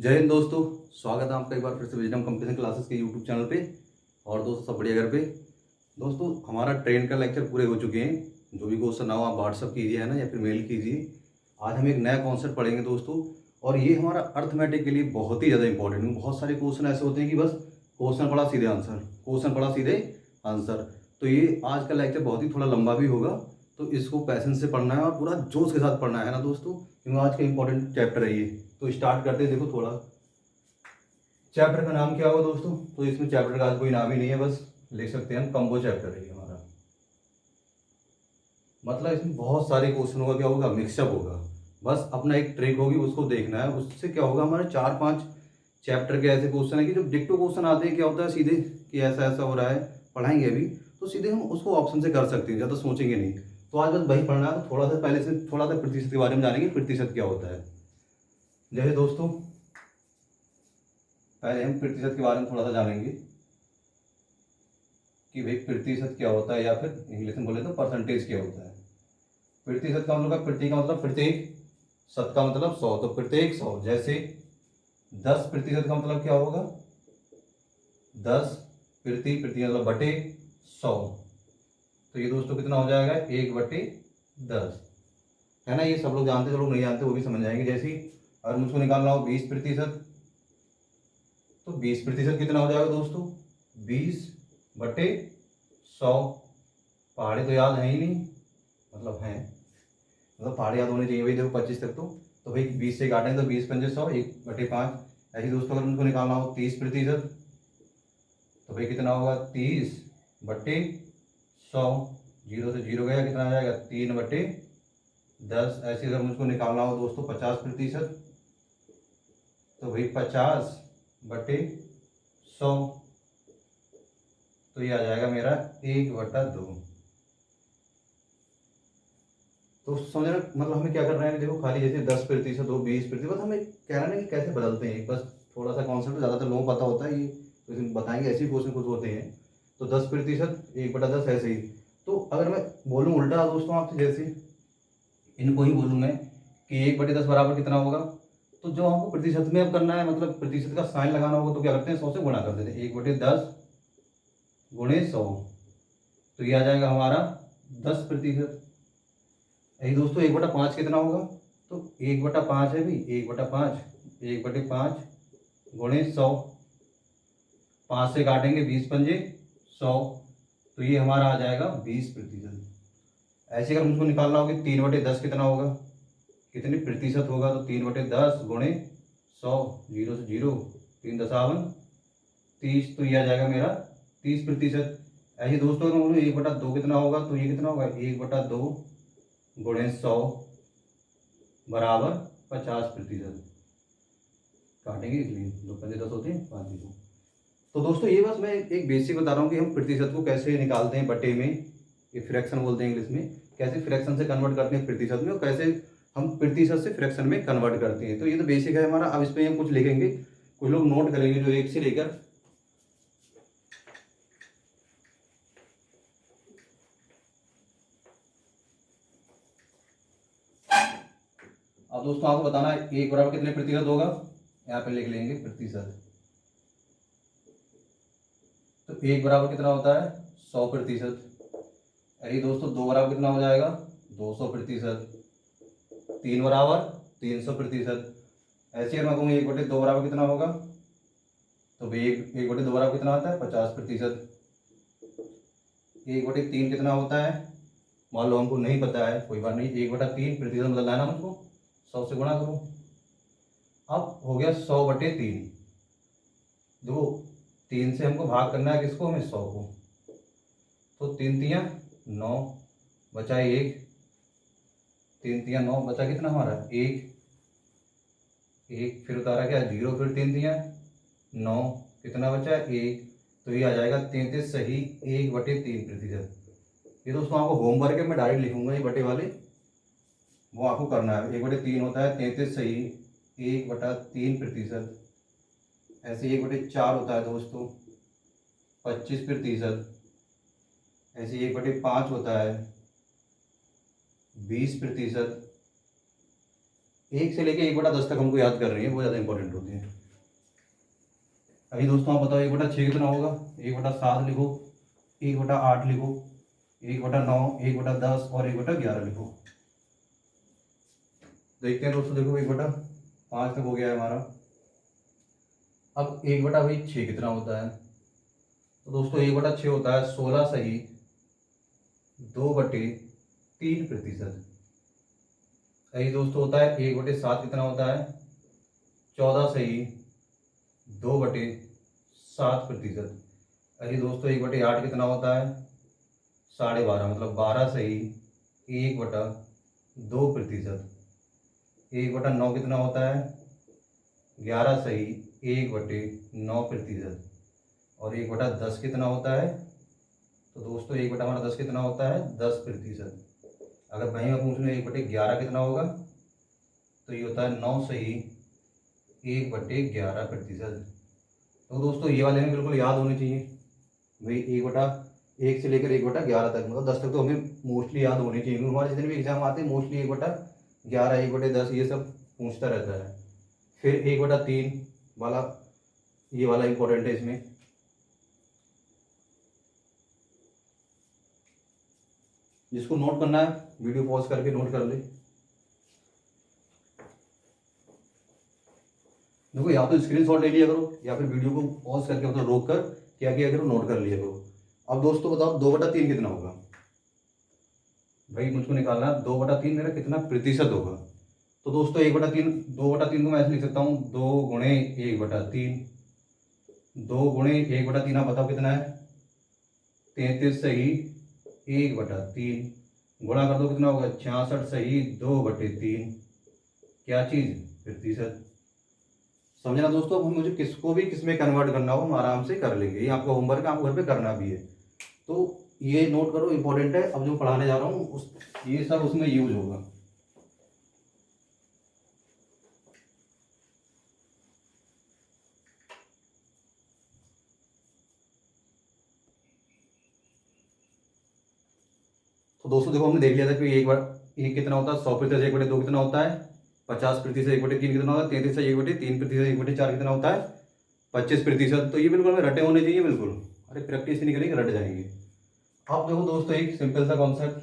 जय हिंद दोस्तों। स्वागत है आपका एक बार फिर से विजडम कंपटीशन क्लासेस के यूट्यूब चैनल पे। और दोस्तों सब बढ़िया घर पे। दोस्तों हमारा ट्रेन का लेक्चर पूरे हो चुके हैं। जो भी क्वेश्चन ना हो आप व्हाट्सअप कीजिए है ना, या फिर मेल कीजिए। आज हम एक नया कॉन्सेप्ट पढ़ेंगे दोस्तों। और ये हमारा अर्थमेटिक के लिए बहुत ही ज़्यादा इंपॉर्टेंट है। बहुत सारे क्वेश्चन ऐसे होते हैं कि बस क्वेश्चन पढ़ा सीधे आंसर, क्वेश्चन पढ़ा सीधे आंसर। तो ये आज का लेक्चर बहुत ही थोड़ा लंबा भी होगा, तो इसको पैसेंस से पढ़ना है और पूरा जोश के साथ पढ़ना है ना दोस्तों, क्योंकि आज का इंपॉर्टेंट चैप्टर है ये। तो स्टार्ट करते हैं। देखो थोड़ा चैप्टर का नाम क्या होगा दोस्तों, तो इसमें चैप्टर का आज कोई नाम ही नहीं है, बस लिख सकते हैं हम कंबो चैप्टर है ये हमारा। मतलब इसमें बहुत सारे क्वेश्चन होगा, क्या होगा, मिक्सअप होगा। बस अपना एक ट्रिक होगी, उसको देखना है। उससे क्या होगा, हमारे 4-5 चैप्टर के ऐसे क्वेश्चन है कि जो डिक्टो क्वेश्चन आते हैं, क्या होता है सीधे कि ऐसा ऐसा हो रहा है, पढ़ाएंगे अभी तो सीधे हम उसको ऑप्शन से कर सकते हैं, ज़्यादा सोचेंगे नहीं। तो आज बस वही पढ़ना है। तो थोड़ा सा पहले से थोड़ा सा प्रतिशत के बारे में जानेंगे, प्रतिशत क्या होता है। जैसे दोस्तों पहले हम प्रतिशत के बारे में थोड़ा सा जानेंगे कि भाई प्रतिशत क्या होता है, या फिर इंग्लिश में बोले तो परसेंटेज क्या होता है। प्रतिशत का मतलब, प्रति का मतलब प्रत्येक, शत का मतलब 100, तो प्रत्येक 100। जैसे 10% का मतलब क्या होगा, 10 प्रति मतलब बटे 100। तो ये दोस्तों कितना हो जाएगा, 1/10 है ना। ये सब लोग जानते, जो लोग नहीं जानते वो भी समझ जाएंगे। जैसे अगर मुझको निकालना हो 20%, तो 20% कितना हो जाएगा दोस्तों, 20/100। पहाड़े तो याद है ही नहीं, मतलब हैं, मतलब पहाड़ याद होने चाहिए भाई। देखो 25 तक तो भाई 20 से काटेंगे तो 20×5 = 100, 1/5। ऐसे ही दोस्तों अगर उनको निकालना हो 30%, तो भाई कितना होगा, 30/100। जीरो से जीरो गया, कितना आ जाएगा, 3/10। ऐसे अगर मुझको निकालना हो दोस्तों 50%, तो भाई 50/100। तो ये आ जाएगा मेरा 1/2। तो समझ रहे हो? मतलब हमें क्या करना है, देखो खाली जैसे 10% हो, 20%, बस हमें कहना नहीं कि कैसे बदलते हैं। बस थोड़ा सा कॉन्सेप्ट ज़्यादातर लोगों को पता होता है, ये तो इसमें बताएंगे। ऐसे ही क्वेश्चन कुछ होते हैं। तो 10%, 1/10 ऐसे ही। तो अगर मैं बोलूँ उल्टा दोस्तों आपसे, जैसे इनको ही बोलूँ मैं कि 1/10 बराबर कितना होगा, तो जो हमको प्रतिशत में अब करना है, मतलब प्रतिशत का साइन लगाना होगा, तो क्या करते हैं, 100 से गुणा कर देते हैं। 1/10 गुणे 100, तो ये आ जाएगा हमारा 10%। यही दोस्तों 1/5 कितना होगा, तो 1/5 है भाई, 1/5, 1/5 गुणे 100। 5 से काटेंगे, 20×5 = 100, तो ये हमारा आ जाएगा 20%। ऐसे अगर मुझको निकालना होगा कि 3/10 कितना होगा, कितने प्रतिशत होगा, तो 3/10 गुणे 100, जीरो से जीरो, 3×10 = 30, तो ये आ जाएगा मेरा 30%। ऐसे दोस्तों अगर मैं बोलूँ 1/2 कितना होगा, तो ये कितना होगा, 1/2 गुणे 100 बराबर 50%। काटेंगे इसलिए, 2×5 = 10 होते हैं, 5 0। तो दोस्तों ये बस मैं एक बेसिक बता रहा हूँ कि हम प्रतिशत को कैसे निकालते हैं बटे में, ये फ्रैक्शन बोलते हैं इंग्लिश में। कैसे फ्रैक्शन से कन्वर्ट करते हैं प्रतिशत में, और कैसे हम प्रतिशत से फ्रैक्शन में कन्वर्ट करते हैं। तो ये तो बेसिक है हमारा। अब इस पर हम कुछ लिखेंगे, कुछ लोग नोट करेंगे, जो 1 से लेकर अब दोस्तों आपको बताना है 1 बराबर कितने प्रतिशत होगा। यहाँ पे लिख लेंगे प्रतिशत। तो 1 बराबर कितना होता है, 100%। यही दोस्तों 2 बराबर कितना हो जाएगा, 200%। 3 बराबर 300%। ऐसे अगर मैं कहूँ 1/2 बराबर कितना होगा, तो भाई 1/2 बराबर कितना होता है, 50%। 1/3 कितना होता है, मान लो हमको नहीं पता है, कोई बात नहीं, 1/3 प्रतिशत बदलना है ना मुझको, 100 से गुणा करो। अब हो गया 100/3। देखो 3 से हमको भाग करना है किसको, हमें 100 को। तो 3×3 = 9, बचा 1, 3×3 = 9, बचा कितना हमारा, 1, 1 फिर उतारा क्या, 0, फिर 3×3 = 9, कितना बचा, 1। तो ये आ जाएगा 33 सही 1/3%। ये दोस्तों आपको होमवर्क है, मैं डायरेक्ट लिखूंगा ये बटे वाले, वो आपको करना है। 1/3 होता है 33 सही 1/3%। ऐसे 1/4 होता है दोस्तों 25%। ऐसे 1/5 होता है 20%। 1 से लेके 1/10 तक हमको याद कर रही है, वो ज़्यादा इंपॉर्टेंट होती है। अभी दोस्तों आप बताओ 1/6 कितना होगा? 1/7 लिखो, 1/8 लिखो, 1/9, 1/10 और 1/11 लिखो। देखते हैं दोस्तों, देखो 1/5 तक हो गया है हमारा। अब 1/6 कितना होता है? तो दोस्तों 1/6 होता है 16 सही 2/3%। यही दोस्तों होता है 1/7 कितना होता है? 14 सही 2/7%। यही दोस्तों 1/8 कितना होता है? 12.5 मतलब 12 सही 1/2%। 1/9 कितना होता है? 11 सही 1/9%। और 1/10 कितना होता है? तो दोस्तों 1/10 कितना होता है? 10%। अगर वहीं में पूछ लें 1/11 कितना होगा, तो ये होता है 9 सही 1/11%। तो दोस्तों ये वाले हमें बिल्कुल याद होने चाहिए भाई, 1 से लेकर 1/11 तक, मतलब 10 तक तो हमें मोस्टली याद होने चाहिए, क्योंकि हमारे जितने भी एग्जाम आते हैं मोस्टली 1/11 1/10 ये सब पूछता रहता है। फिर 1/3 वाला, ये वाला इंपॉर्टेंट है इसमें। जिसको नोट करना है वीडियो पॉज करके नोट कर ले। देखो या तो स्क्रीनशॉट ले लिया करो या फिर वीडियो को पॉज करके मतलब रोक कर क्या किया करो, नोट कर लिया करो। अब दोस्तों बताओ 2/3 कितना होगा? भाई मुझको निकालना है 2/3 मेरा कितना प्रतिशत होगा। तो दोस्तों 1/3, 2/3 को मैं ऐसे लिख सकता हूँ 2 × 1/3। 2 × 1/3 आप बताओ कितना है? 33 सही 1/3। गुणा कर दो कितना होगा? 66 सही 2/3। क्या चीज़? प्रतिशत। समझना दोस्तों, अब मुझे किसको भी किस में कन्वर्ट करना हो हम आराम से कर लेंगे, ये आपका होमवर्क है, आपको घर पे करना भी है। तो ये नोट करो, इंपॉर्टेंट है। अब जो पढ़ाने जा रहा हूँ उस ये सब उसमें यूज होगा। तो दोस्तों देखो हमने देख लिया था कि एक कितना होता है? 100% 1/2 कितना होता है? 50% 1/3 कितना होता है? 33 से 1/3%, 1/4 कितना होता है? 25%। तो ये बिल्कुल हमें रटे होने चाहिए बिल्कुल। अरे प्रैक्टिस नहीं करेंगे रट जाएंगे। अब देखो दोस्तों एक सिंपल सा कॉन्सेप्ट,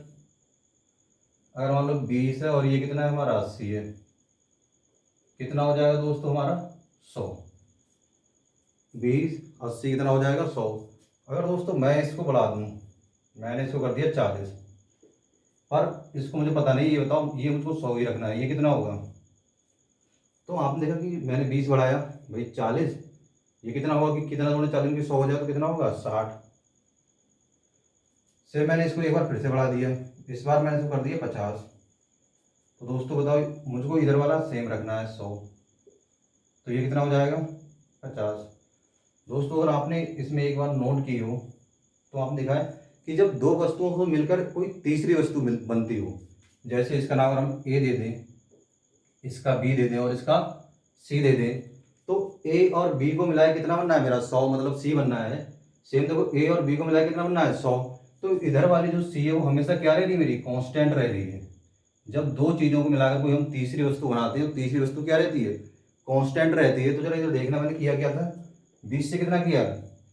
अगर मान लो 20 है और ये कितना है हमारा? 80 है, कितना हो जाएगा दोस्तों हमारा? 100। 20 80 कितना हो जाएगा? 100। अगर दोस्तों मैं इसको बढ़ा दूँ, मैंने इसको कर दिया 40, पर इसको मुझे पता नहीं, ये बताओ ये मुझको 100 ही रखना है, ये कितना होगा? तो आपने देखा कि मैंने 20 बढ़ाया भाई 40, ये कितना होगा कि कितना जोड़े 40 की 100 हो जाए तो कितना होगा? 60। से मैंने इसको एक बार फिर से बढ़ा दिया, इस बार मैंने इसको कर दिया 50। तो दोस्तों बताओ मुझको इधर वाला सेम रखना है 100, तो ये कितना हो जाएगा? 50। दोस्तों अगर आपने इसमें एक बार नोट की हो तो आपने देखा है कि जब दो वस्तुओं को मिलकर कोई तीसरी वस्तु बनती हो, जैसे इसका नाम अगर हम ए दे दें, इसका बी दे दें और इसका सी दे दें, तो ए और बी को मिलाए कितना बनना है मेरा? 100, मतलब सी बनना है। सेम देखो ए और बी को मिलाए कितना बनना है? 100। तो इधर वाली जो सी है वो हमेशा क्या रह रही है मेरी? कांस्टेंट रह रही है। जब दो चीज़ों को मिलाकर कोई हम तीसरी वस्तु बनाते हैं तो तीसरी वस्तु क्या रहती है? कांस्टेंट रहती है। तो जरा इधर देखना, मैंने किया क्या था? 20 से कितना किया?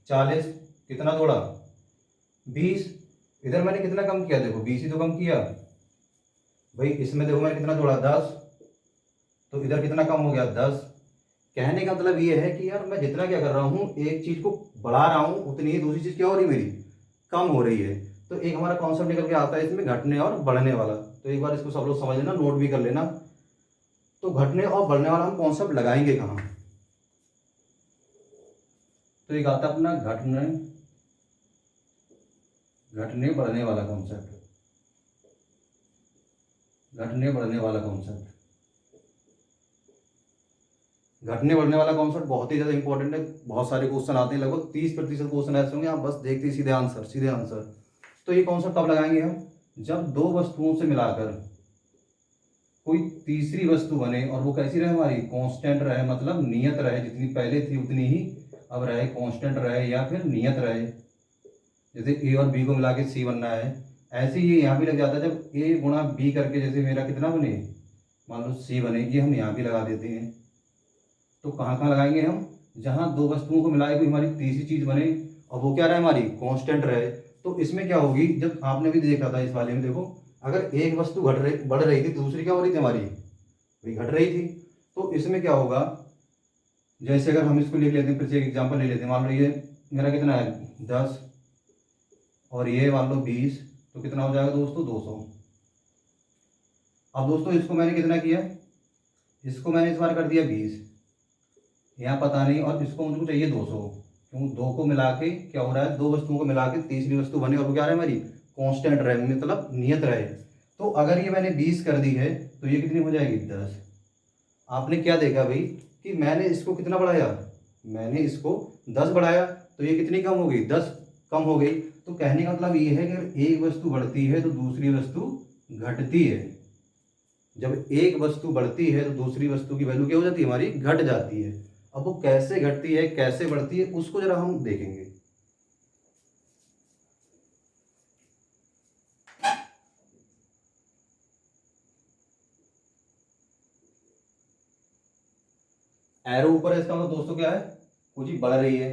40। कितना जोड़ा? 20। इधर मैंने कितना कम किया? देखो 20 ही तो कम किया भाई। इसमें देखो मैंने कितना जोड़ा? 10। तो इधर कितना कम हो गया? 10। कहने का मतलब ये है कि यार मैं जितना क्या कर रहा हूँ, एक चीज़ को बढ़ा रहा हूँ उतनी ही दूसरी चीज़ क्या हो रही है मेरी? कम हो रही है। तो एक हमारा कॉन्सेप्ट निकल के आता है इसमें, घटने और बढ़ने वाला। तो एक बार इसको सब लोग समझ लेना, नोट भी कर लेना। तो घटने और बढ़ने वाला हम कॉन्सेप्ट लगाएंगे कहाँ? तो एक आता है अपना घटने घटने बढ़ने वाला कॉन्सेप्ट। घटने बढ़ने वाला कॉन्सेप्ट, घटने बढ़ने वाला कॉन्सेप्ट बहुत ही ज़्यादा इंपॉर्टेंट है। बहुत सारे क्वेश्चन आते हैं, लगभग 30% क्वेश्चन ऐसे होंगे, आप बस देखते ही सीधे आंसर सीधे आंसर। तो ये कॉन्सेप्ट कब लगाएंगे हम? जब दो वस्तुओं से मिलाकर कोई तीसरी वस्तु बने और वो कैसी रहे हमारी? कांस्टेंट रहे, मतलब नियत रहे, जितनी पहले थी उतनी ही अब रहे, कांस्टेंट रहे या फिर नियत रहे। जैसे ए और बी को मिला के सी बनना है, ऐसे ही ये यहाँ भी लग जाता है। जब ए गुणा बी करके जैसे मेरा कितना बने? मान लो सी बनेगी, हम यहाँ भी लगा देते हैं। तो कहाँ कहाँ लगाएंगे हम, जहाँ दो वस्तुओं को मिलाए कोई हमारी तीसरी चीज़ बने और वो क्या रहे, हमारी कांस्टेंट रहे। तो इसमें क्या होगी, जब आपने भी देखा था इस वाले में, देखो अगर एक वस्तु बढ़ रही थी, दूसरी क्या हो रही थी हमारी, वही घट रही थी। तो इसमें क्या होगा, जैसे अगर हम इसको लिख लेते हैं, फिर से एक एग्जाम्पल ले लेते हैं। मान लो ये मेरा कितना है 10 और ये मान लो 20, तो कितना हो जाएगा दोस्तों 200। अब दोस्तों इसको मैंने कितना किया, इसको मैंने इस बार कर दिया 20, यहाँ पता नहीं, और इसको मुझको चाहिए 200। क्यों, दो को मिला के क्या हो रहा है, दो वस्तुओं को मिला के तीसरी वस्तु बनी और वो क्या रहे हमारी कांस्टेंट रहे, मतलब नियत रहे। तो अगर ये मैंने 20 कर दी है तो ये कितनी हो जाएगी 10। आपने क्या देखा भाई कि मैंने इसको कितना बढ़ाया, मैंने इसको 10 बढ़ाया, तो ये कितनी कम हो गई, 10 कम हो गई। तो कहने का मतलब ये है कि अगर एक वस्तु बढ़ती है तो दूसरी वस्तु घटती है। जब एक वस्तु बढ़ती है तो दूसरी वस्तु की वैल्यू क्या हो जाती है, हमारी घट जाती है। अब वो कैसे घटती है कैसे बढ़ती है उसको जरा हम देखेंगे। एरो ऊपर है, इसका मतलब दोस्तों क्या है, कुछ ही बढ़ रही है।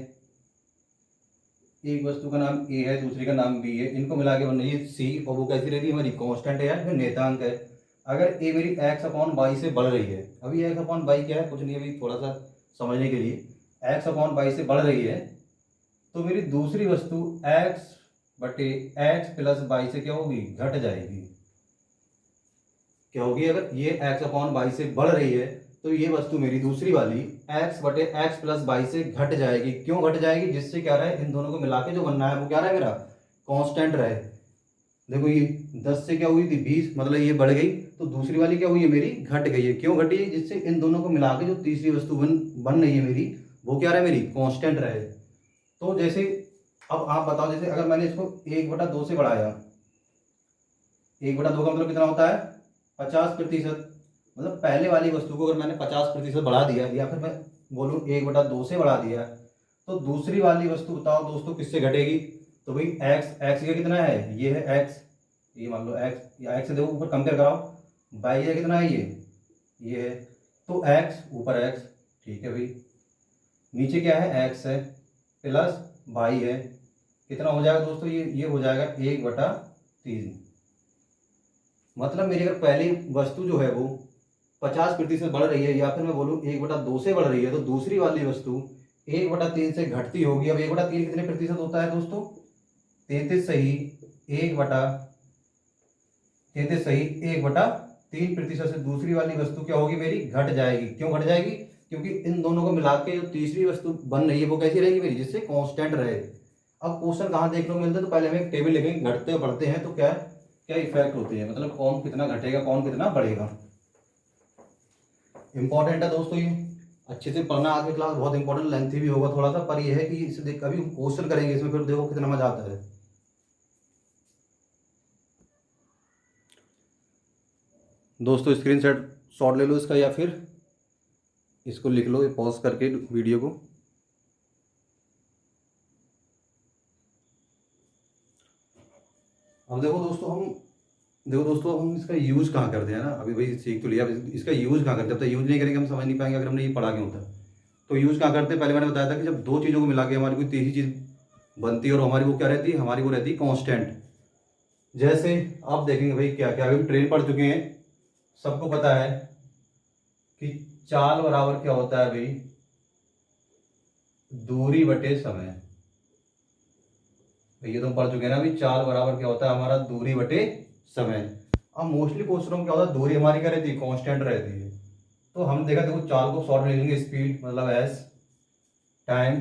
एक वस्तु का नाम ए है, दूसरी का नाम बी है, इनको मिला के बन रही है सी, और वो कैसी रहती है हमारी कांस्टेंट है या फिर नेतांक है। अगर ए मेरी एक्स अपॉन वाई से बढ़ रही है, अभी एक्स अपॉन वाई क्या है, कुछ नहीं, अभी थोड़ा सा समझने के लिए, एक्स अपॉन वाई से बढ़ रही है, तो मेरी दूसरी वस्तु एक्स बटे एक्स प्लस वाई से क्या होगी, घट जाएगी। क्या होगी, अगर ये एक्स अपॉन वाई से बढ़ रही है तो ये वस्तु मेरी दूसरी वाली एक्स बटे एक्स प्लस वाई से घट जाएगी। क्यों घट जाएगी, जिससे क्या रहे, इन दोनों को मिला के जो बनना है वो क्या रहे, मेरा कांस्टेंट रहे। देखो ये 10 से क्या हुई थी 20, मतलब ये बढ़ गई, तो दूसरी वाली क्या हुई है मेरी घट गई है। क्यों घटी है, जिससे इन दोनों को मिला के जो तीसरी वस्तु बन रही है मेरी, वो क्या रहे, मेरी कांस्टेंट रहे। तो जैसे अब आप बताओ, जैसे अगर मैंने इसको 1/2 से बढ़ाया, 1/2 का मतलब कितना होता है 50%। मतलब पहले वाली वस्तु को अगर मैंने 50% बढ़ा दिया, या फिर मैं बोलूँ 1/2 से बढ़ा दिया, तो दूसरी वाली वस्तु बताओ दोस्तों किससे घटेगी। तो भाई एक्स, एक्स का कितना है, ये है एक्स, ये मान लो एक्स, या एक्स से देखो ऊपर कंपेयर कराओ, बाई का कितना है, ये है, तो एक्स ऊपर एक्स, ठीक है भाई, नीचे क्या है एक्स है प्लस बाई है, कितना हो जाएगा दोस्तों, ये हो जाएगा 1/3। मतलब मेरी अगर पहली वस्तु जो है वो 50% बढ़ रही है, या फिर मैं बोलूँ 1/2 से बढ़ रही है, तो दूसरी वाली वस्तु 1/3 से घटती होगी। अब 1/3 कितने प्रतिशत होता है दोस्तों, 33 सही 1/3% से दूसरी वाली वस्तु क्या होगी, मेरी घट जाएगी। क्यों घट जाएगी, क्योंकि इन दोनों को मिला के जो तीसरी वस्तु बन रही है वो कैसी रहेगी मेरी, जिससे कांस्टेंट रहे। अब क्वेश्चन कहाँ देखने को मिलता है, तो पहले हम एक टेबल लिखेंगे, घटते और बढ़ते हैं तो क्या क्या इफेक्ट होते हैं, मतलब कौन कितना घटेगा कौन कितना बढ़ेगा। इंपॉर्टेंट है दोस्तों ये, अच्छे से पढ़ना, आज की क्लास बहुत इंपॉर्टेंट, लेंथी भी होगा थोड़ा सा, पर यह है कि इसे देख कभी क्वेश्चन करेंगे इसमें, फिर देखो कितना मजा आता है। दोस्तों स्क्रीन शॉट ले लो इसका, या फिर इसको लिख लो पॉज करके वीडियो को। अब देखो दोस्तों हम इसका यूज़ कहाँ करते हैं ना, अभी भाई सीख तो लिया, अब इसका यूज़ कहाँ करते हैं, जब तक यूज़ नहीं करेंगे हम समझ नहीं पाएंगे, अगर हमने ये पढ़ा क्यों होता। तो यूज़ कहाँ करते हैं, पहले मैंने बताया था कि जब दो चीज़ों को मिला के हमारी कोई तीसरी चीज़ बनती है और हमारी वो क्या रहती है, हमारी वो रहती है कांस्टेंट। जैसे आप देखेंगे भाई क्या क्या, अभी ट्रेन पढ़ चुके हैं, सबको पता है कि चाल बराबर क्या होता है भाई, दूरी बटे समय। ये तो हम पढ़ चुके हैं ना, अभी चाल बराबर क्या होता है हमारा, दूरी बटे समय। अब मोस्टली क्वेश्चनों में क्या होता है, दूरी हमारी क्या रहती है, कांस्टेंट रहती है। तो हम देखा, देखो चाल को शॉर्ट में लिखेंगे स्पीड मतलब एस, टाइम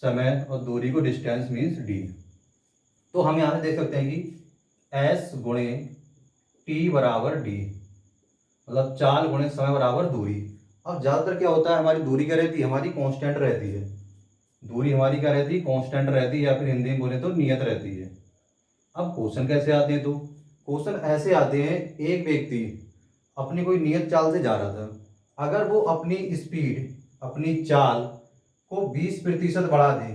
समय, और दूरी को डिस्टेंस मीन्स डी। तो हम यहाँ से देख सकते हैं कि एस गुणे टी बराबर डी, मतलब चाल गुणे समय बराबर दूरी। अब ज़्यादातर क्या होता है, हमारी दूरी क्या रहती है, हमारी कांस्टेंट रहती है, दूरी हमारी क्या रहती है, कांस्टेंट रहती है, या फिर हिंदी में बोले तो नियत रहती है। अब क्वेश्चन कैसे आते हैं, तो क्वेश्चन ऐसे आते हैं, एक व्यक्ति अपनी कोई नियत चाल से जा रहा था, अगर वो अपनी स्पीड, अपनी चाल को 20% बढ़ा दे,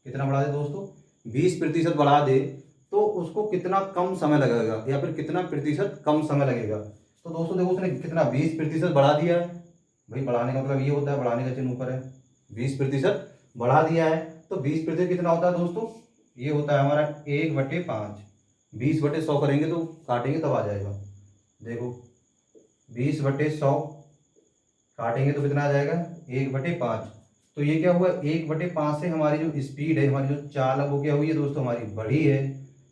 कितना बढ़ा दे दोस्तों, 20% बढ़ा दे, तो उसको कितना कम समय लगेगा, या फिर कितना प्रतिशत कम समय लगेगा। तो दोस्तों देखो उसने कितना 20% बढ़ा दिया है। भाई बढ़ाने का मतलब ये होता है, बढ़ाने का चिन्ह ऊपर है, 20% बढ़ा दिया है। तो 20% कितना होता है दोस्तों, ये होता है हमारा 1/5। 20/100 करेंगे तो काटेंगे तब आ जाएगा। देखो 20/100 काटेंगे तो कितना आ जाएगा, 1/5। तो ये क्या हुआ, 1/5 से हमारी जो स्पीड है, हमारी जो चाल है, वो क्या हुई है दोस्तों, हमारी बढ़ी है।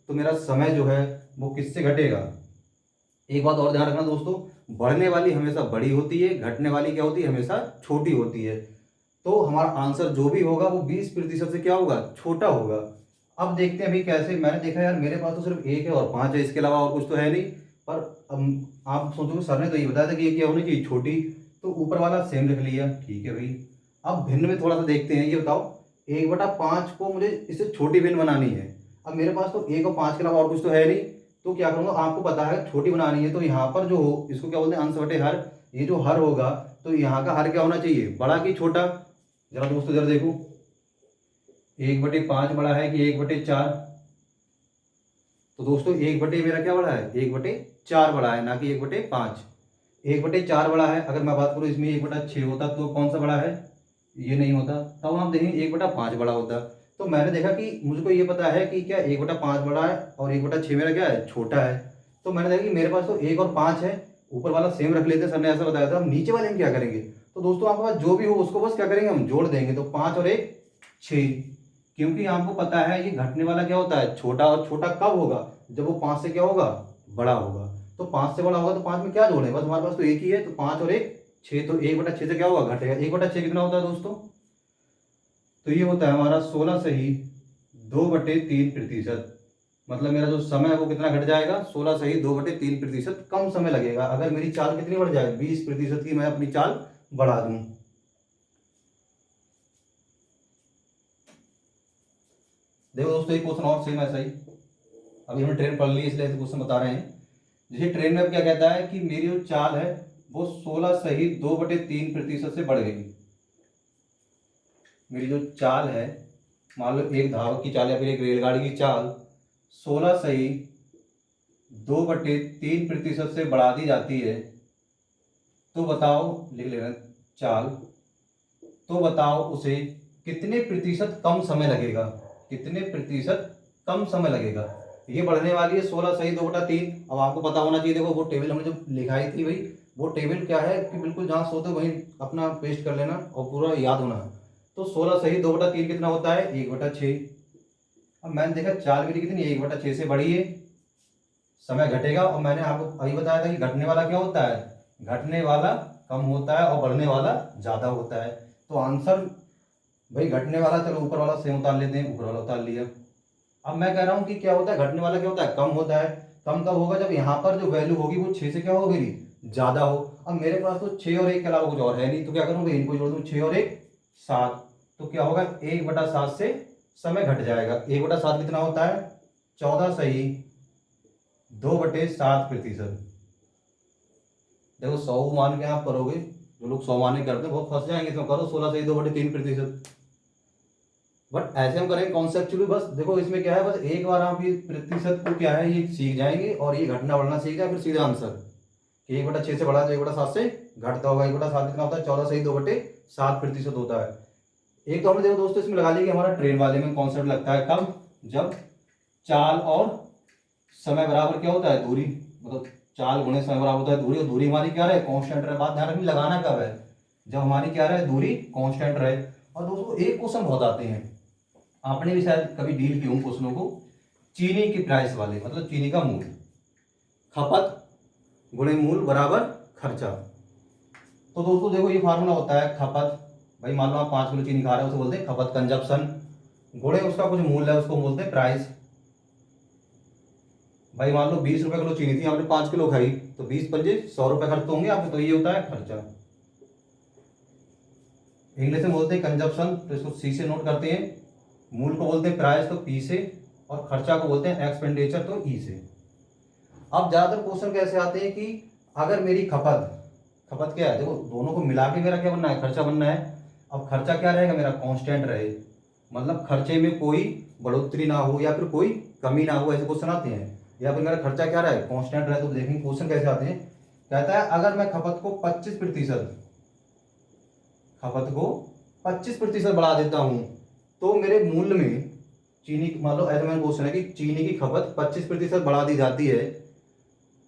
तो मेरा समय जो है वो किससे घटेगा। एक बात और ध्यान रखना दोस्तों, बढ़ने वाली हमेशा बड़ी होती है, घटने वाली क्या होती है, हमेशा छोटी होती है। तो हमारा आंसर जो भी होगा वो 20% से क्या होगा, छोटा होगा। अब देखते हैं अभी कैसे। मैंने देखा यार मेरे पास तो सिर्फ 1 है और 5 है, इसके अलावा और कुछ तो है नहीं। पर आप सोचोगे सर ने तो ये बताया था कि ये क्या होनी चाहिए, छोटी। तो ऊपर वाला सेम रख लिया, ठीक है भाई। अब भिन्न में थोड़ा सा देखते हैं, ये बताओ 1/5 को मुझे इससे छोटी भिन्न बनानी है। अब मेरे पास तो 1 और 5 के अलावा और कुछ तो है नहीं। तो क्या करूँगा, आपको पता है छोटी बनानी है तो यहाँ पर जो हो, इसको क्या बोलते हैं, अंश बटे हर। ये जो हर होगा तो यहाँ का हर क्या होना चाहिए, बड़ा कि छोटा। जरा दोस्तों जरा देखो, 1/5 बड़ा है कि 1/4। तो दोस्तों 1 बटे मेरा क्या बड़ा है, 1/4 बड़ा है, ना कि 1/5। 1/4 बड़ा है। अगर मैं बात करूँ इसमें 1/6 होता तो कौन सा बड़ा है, ये नहीं होता। तब हम देखेंगे 1/5 बड़ा होता। तो मैंने देखा कि मुझको ये पता है कि क्या 1/5 बड़ा है और 1/6 मेरा क्या है, छोटा है। तो मैंने देखा कि मेरे पास तो 1 और 5 है, ऊपर वाला सेम रख लेते हैं, सर ने ऐसा बताया था। हम नीचे वाले हम क्या करेंगे, तो दोस्तों आपके पास जो भी हो उसको बस क्या करेंगे, हम जोड़ देंगे। तो 5 और 1 6। क्योंकि आपको पता है ये घटने वाला क्या होता है, छोटा। और छोटा कब होगा, जब वो 5 से क्या होगा, बड़ा होगा। तो 5 से बड़ा होगा तो 5 में क्या जोड़े, बस हमारे पास तो एक ही है। तो 5 और 1 6। तो 1/6 से क्या होगा, घटेगा। 1/6 कितना होता है दोस्तों, तो ये होता है हमारा 16 सही 2/3%। मतलब मेरा जो समय है वो कितना घट जाएगा, 16 सही 2/3%। कम समय लगेगा अगर मेरी चाल कितनी बढ़ जाए, 20% की मैं अपनी चाल बढ़ा दूं। देखो दोस्तों एक क्वेश्चन और सेम ऐसा ही, अभी हमने ट्रेन पढ़ ली इसलिए क्वेश्चन बता रहे हैं। जैसे ट्रेन में अब क्या कहता है कि मेरी जो चाल है वो 16 सही 2/3% से बढ़ गई। मेरी जो चाल है, मान लो एक धावक की चाल या फिर एक रेलगाड़ी की चाल 16 सही 2/3% से बढ़ा दी जाती है। तो बताओ, लिख लेना चाल, तो बताओ उसे कितने प्रतिशत कम समय लगेगा, कितने प्रतिशत कम समय लगेगा। ये बढ़ने वाली है 16 सही 2/3। अब आपको पता होना चाहिए, देखो वो टेबल हमने जो लिखाई थी भाई, वो टेबल क्या है कि बिल्कुल जहाँ सोते हो वहीं अपना पेस्ट कर लेना और पूरा याद होना। तो 16 सही 2/3 कितना होता है, 1/6। अब मैंने देखा चाल मेरी कितनी, 1/6 से बड़ी है, समय घटेगा। और मैंने आपको अभी बताया था कि घटने वाला क्या होता है, घटने वाला कम होता है और बढ़ने वाला ज्यादा होता है। तो आंसर भाई घटने वाला, चलो ऊपर वाला सेम उतार लेते हैं, ऊपर वाला उतार लिया। अब मैं कह रहा हूँ कि क्या होता है, घटने वाला क्या होता है, कम होता है। कम कब होगा, जब यहाँ पर जो वैल्यू होगी वो 6 से क्या होगी, ज्यादा हो। अब मेरे पास तो 6 और 1 के अलावा कुछ और है नहीं, तो क्या करूँगा, इनको जोड़ दूँ, 6 और 1 7। तो क्या होगा, 1/7 से समय घट जाएगा। 1/7 कितना होता है, 14 सही 2/7%। देखो 100 मान के आप करोगे, जो लोग 100 मान के करते हैं बहुत फंस जाएंगे इसमें। करो 16 सही 2/3%। बट ऐसे हम करेंगे कॉन्सेप्चुअली, बस देखो इसमें क्या है, बस एक बार आप ये प्रतिशत को क्या है ये सीख जाएंगे और ये घटना बढ़ना सीख जाए, फिर सीधा आंसर कि 1/6 से बढ़ा तो 1/7 से घटता होगा। 1/7 कितना होता है, 14 सही 2/7% होता है। एक तो हमने देखो दोस्तों इसमें लगा लिया कि हमारा ट्रेन वाले में कॉन्सेप्ट लगता है कब, जब चाल और समय बराबर क्या होता है, दूरी। मतलब चाल गुणे समय बराबर होता है दूरी, और दूरी हमारी क्या रहे, कांस्टेंट रहे। बात ध्यान रखनी, लगाना कब है, जब हमारी क्या रहे, दूरी कांस्टेंट रहे। और दोस्तों एक क्वेश्चन बहुत आते हैं, आपने भी शायद कभी डील किया उन क्वेश्चनों को, चीनी की प्राइस वाले, मतलब चीनी का मूल, खपत गुणे मूल बराबर खर्चा। तो दोस्तों देखो ये फार्मूला होता है खपत, भाई मान लो आप 5 किलो चीनी खा रहे हो, उसे बोलते हैं खपत, कंजप्शन, गुणे उसका कुछ मूल्य है उसको बोलते हैं प्राइस। भाई मान लो 20 रुपए किलो चीनी थी, आपने 5 किलो खाई, तो 20 × 5 100 रुपए खर्च तो होंगे आपके, तो ये होता है खर्चा। इंग्लिश में बोलते हैं कंजप्शन, तो इसको सी से नोट करते हैं। मूल को बोलते हैं प्राइस, तो पी से। और खर्चा को बोलते हैं एक्सपेंडिचर, तो ई से। अब ज्यादातर क्वेश्चन कैसे आते हैं कि अगर मेरी खपत, खपत क्या है, देखो दोनों को मिला के मेरा क्या बनना है, खर्चा बनना है। अब खर्चा क्या रहेगा, मेरा कांस्टेंट रहे, मतलब खर्चे में कोई बढ़ोतरी ना हो या फिर कोई कमी ना हो, ऐसे क्वेश्चन आते हैं। या फिर मेरा खर्चा क्या रहे, कांस्टेंट रहे। तो देखेंगे क्वेश्चन कैसे आते हैं कहता है अगर मैं खपत को 25% बढ़ा देता हूं तो मेरे मूल्य में चीनी, मान लो ऐसा मैंने क्वेश्चन है कि चीनी की खपत 25% बढ़ा दी जाती है,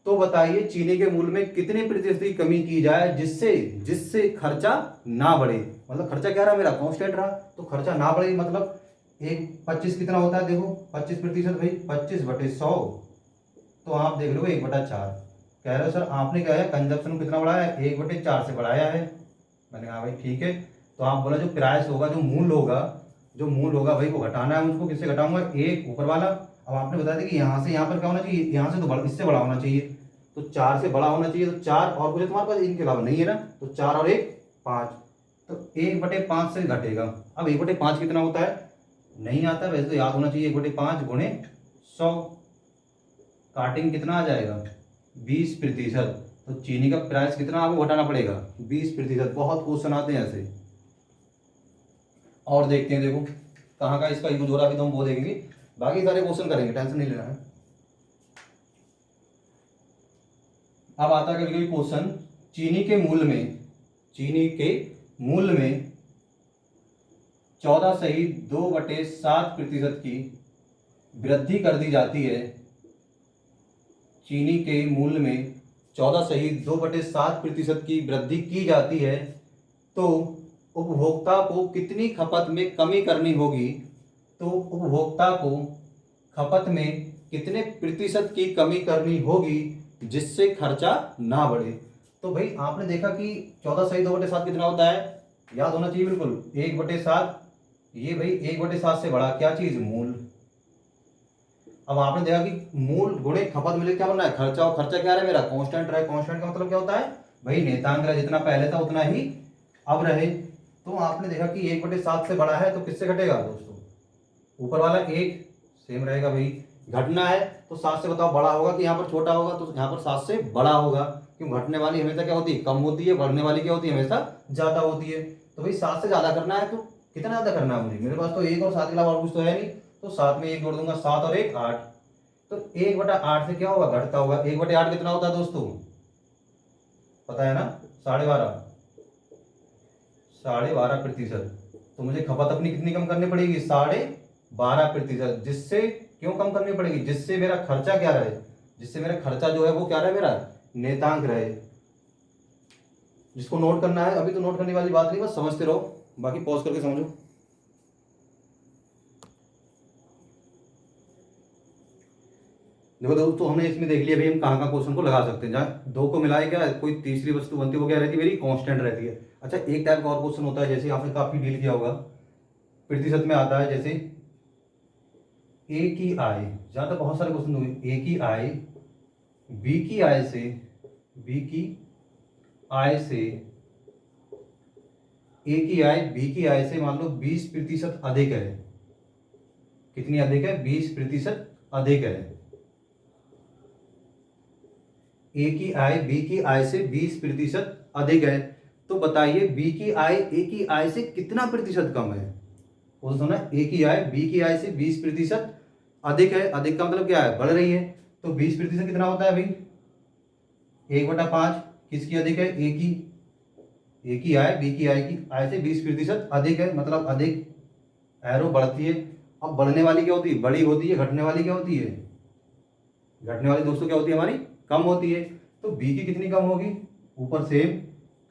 तो बताइए चीनी के मूल्य में कितने प्रतिशत की कमी की जाए जिससे जिससे खर्चा ना बढ़े। मतलब खर्चा क्या रहा मेरा, कांस्टेंट रहा, तो खर्चा ना बढ़े मतलब एक 25 कितना होता है, देखो 25% भाई 25/100, तो आप देख लो 1/4। कह रहे हो सर आपने क्या है कंजप्शन कितना बढ़ाया है, 1/4 से बढ़ाया है। मैंने कहा भाई ठीक है, तो आप बोला जो प्राइस होगा, जो मूल होगा भाई वो घटाना है मुझको, किससे घटाऊंगा, एक ऊपर वाला। अब आपने बताया था कि यहाँ से यहाँ पर क्या होना चाहिए, यहाँ से तो इससे बड़ा होना चाहिए, तो 4 से बड़ा होना चाहिए, तो 4 और कुछ तुम्हारे पास इनके अलावा नहीं है ना, तो 4 और 1 5, तो 1/5 से घटेगा। अब 1/5 कितना होता है, नहीं आता वैसे तो याद होना चाहिए, 1/5 गुणे 100, काटेंगे कितना आ जाएगा 20%। तो चीनी का प्राइस कितना आपको घटाना पड़ेगा 20%। बहुत क्वेश्चन आते हैं ऐसे। और देखते हैं, देखो कहाँ का इसका यूज हो रहा है, अभी तो हम वो देखेंगे, बाकी सारे क्वेश्चन करेंगे, टेंशन नहीं लेना है। अब आता है कभी कभी क्वेश्चन, चीनी के मूल्य में 14.2/7% की वृद्धि कर दी जाती है। चीनी के मूल्य में 14.2/7% की वृद्धि की जाती है, तो उपभोक्ता को कितनी खपत में कमी करनी होगी, तो उपभोक्ता को खपत में कितने प्रतिशत की कमी करनी होगी जिससे खर्चा ना बढ़े। तो भाई आपने देखा कि 14.2/7 कितना होता है, याद होना चाहिए बिल्कुल 1/7, ये भाई 1/7 से बड़ा क्या चीज, मूल। अब आपने देखा कि मूल गुणे खपत मिले क्या बनना है, खर्चा, और खर्चा क्या रहे मेरा, कांस्टेंट रहे। कांस्टेंट का मतलब क्या होता है भाई, नेतांक रहे, जितना पहले था उतना ही अब रहे। तो आपने देखा कि 1/7 से बड़ा है तो किससे घटेगा दोस्तों, ऊपर वाला 1 सेम रहेगा भाई। घटना है तो 7 से बताओ बड़ा होगा कि यहाँ पर छोटा होगा, तो यहाँ पर 7 से बड़ा होगा, क्यों घटने वाली हमेशा क्या होती है, कम होती है, बढ़ने वाली क्या होती है, हमेशा ज्यादा होती है। तो भाई 7 से ज्यादा करना है तो कितना ज्यादा करना है मुझे, मेरे पास तो 1 और 7 के अलावा और कुछ तो है नहीं, तो 7 में 1 जोड़ दूंगा, 7 और 1 8, तो 1/8 से क्या होगा, घटता होगा। 1/8 कितना होता है दोस्तों, पता है ना, 12.5, 12.5%। तो मुझे खपत अपनी कितनी कम करनी पड़ेगी, 12.5%। जिससे क्यों कम करनी पड़ेगी, जिससे मेरा खर्चा क्या रहे, जिससे मेरा खर्चा जो है वो क्या रहे, मेरा नेतांक रहे। जिसको नोट करना है, अभी तो नोट करने वाली बात नहीं, बस समझते रहो, बाकी पॉज करके समझो। देखो दोस्तों हमने इसमें देख लिया भाई हम कहाँ कहाँ क्वेश्चन को लगा सकते हैं, जहाँ दो को मिलाए क्या कोई तीसरी वस्तु बनती है, वो क्या रहती है मेरी, कांस्टेंट रहती है। अच्छा एक टाइप का और क्वेश्चन होता है, जैसे आपने काफी डील किया होगा, प्रतिशत में आता है, जैसे ए की आय, जहां तक बहुत सारे क्वेश्चन होंगे, ए की आय बी की आय से, बी की आय से, ए की आय बी की आय से मान लो 20% अधिक है। कितनी अधिक है, 20% अधिक है। ए की आय बी की आय से 20% अधिक है, तो बताइए बी की आय ए की आय से कितना प्रतिशत कम है। वो सुना, ए की आय बी की आय से 20% अधिक है, अधिक का मतलब क्या है, बढ़ रही है, तो 20% कितना होता है भाई, 1/5। किसकी अधिक है, ए की आय बी की आय से 20% अधिक है, मतलब अधिक, एरो बढ़ती है। अब बढ़ने वाली क्या होती है, बड़ी होती है, घटने वाली क्या होती है, घटने वाली दोस्तों क्या होती है हमारी, कम होती है। तो बी की कितनी कम होगी, ऊपर से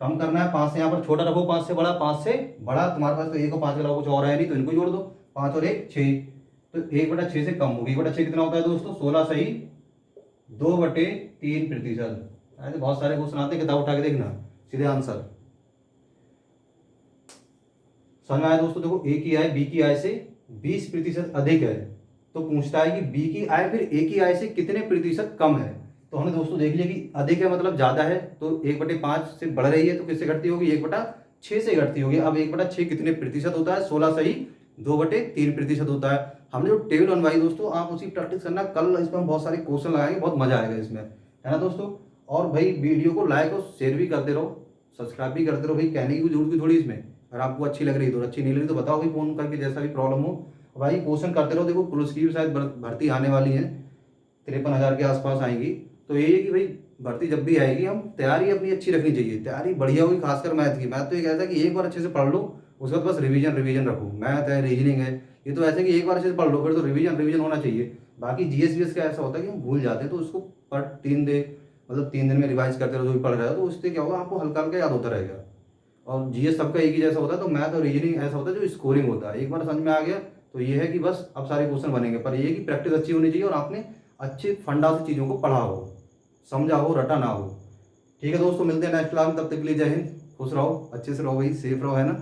कम करना है, 5 से यहाँ पर छोटा रखो, 5 से बड़ा, 5 से बड़ा, तुम्हारे पास तो 1 और 5 के अलावा कुछ और है नहीं, तो इनको जोड़ दो, 5 और 1 6, तो 1/6 से कम होगी। 1/6 कितना होता है दोस्तों, 16 सही 2/3%। ऐसे बहुत सारे क्वेश्चन आते हैं, किताब उठा के देखना, सीधे आंसर समझ में आया दोस्तों। देखो ए की आय बी की आय से 20% अधिक है, तो पूछता है कि बी की आय फिर ए की आय से कितने प्रतिशत कम है। तो हमने दोस्तों देख लिया कि अधिक है मतलब ज्यादा है, तो 1/5 से बढ़ रही है, तो किससे घटती होगी, 1/6 से घटती होगी। अब 1/6 कितने प्रतिशत होता है, 16 सही 2/3% होता है। हमने जो टेबल बनवाई दोस्तों, आप उसी प्रैक्टिस करना, कल इसमें हम बहुत सारे क्वेश्चन लगाएंगे, बहुत मजा आएगा इसमें, है ना दोस्तों। और भाई वीडियो को लाइक और शेयर भी करते रहो, सब्सक्राइब भी करते रहो भाई, कहने की जरूरत भी थोड़ी इसमें, अगर आपको अच्छी लग रही है तो, अच्छी नहीं लग रही तो बताओ भाई फोन करके, जैसा भी प्रॉब्लम हो भाई क्वेश्चन करते रहो। देखो पुलिस की भी शायद भर्ती आने वाली है, 53,000 के आसपास आएंगी, तो यही है कि भाई भर्ती जब भी आएगी, हम तैयारी अपनी अच्छी रखनी चाहिए, तैयारी बढ़िया होगी, खासकर मैथ की। मैथ तो ये कहता है कि एक बार अच्छे से पढ़ लो, उसके बाद बस रिवीजन रिवीजन रखो। मैथ है, रीजनिंग है, ये तो ऐसे कि एक बार अच्छे से पढ़ लो, फिर तो रिवीजन रिवीजन होना चाहिए। बाकी जीएस वीएस का ऐसा होता है कि हम भूल जाते हैं, तो उसको पर 3 डे मतलब 3 दिन में रिवाइज करते रहो जो भी पढ़ रहे हो, तो उससे क्या होगा, आपको हल्का हल्का याद होता रहेगा। और जीएस सबका एक ही जैसा होता है, तो मैथ और रीजनिंग ऐसा होता है जो स्कोरिंग होता है। एक बार समझ में आ गया तो ये है कि बस अब सारे क्वेश्चन बनेंगे, पर ये है कि प्रैक्टिस अच्छी होनी चाहिए और आपने अच्छे फंडा से चीज़ों को पढ़ा हो, समझा हो, रटा ना हो। ठीक है दोस्तों, मिलते हैं नेक्स्ट क्लास में, तब तक के लिए जय हिंद, खुश रहो, अच्छे से रहो भाई, सेफ रहो, है ना।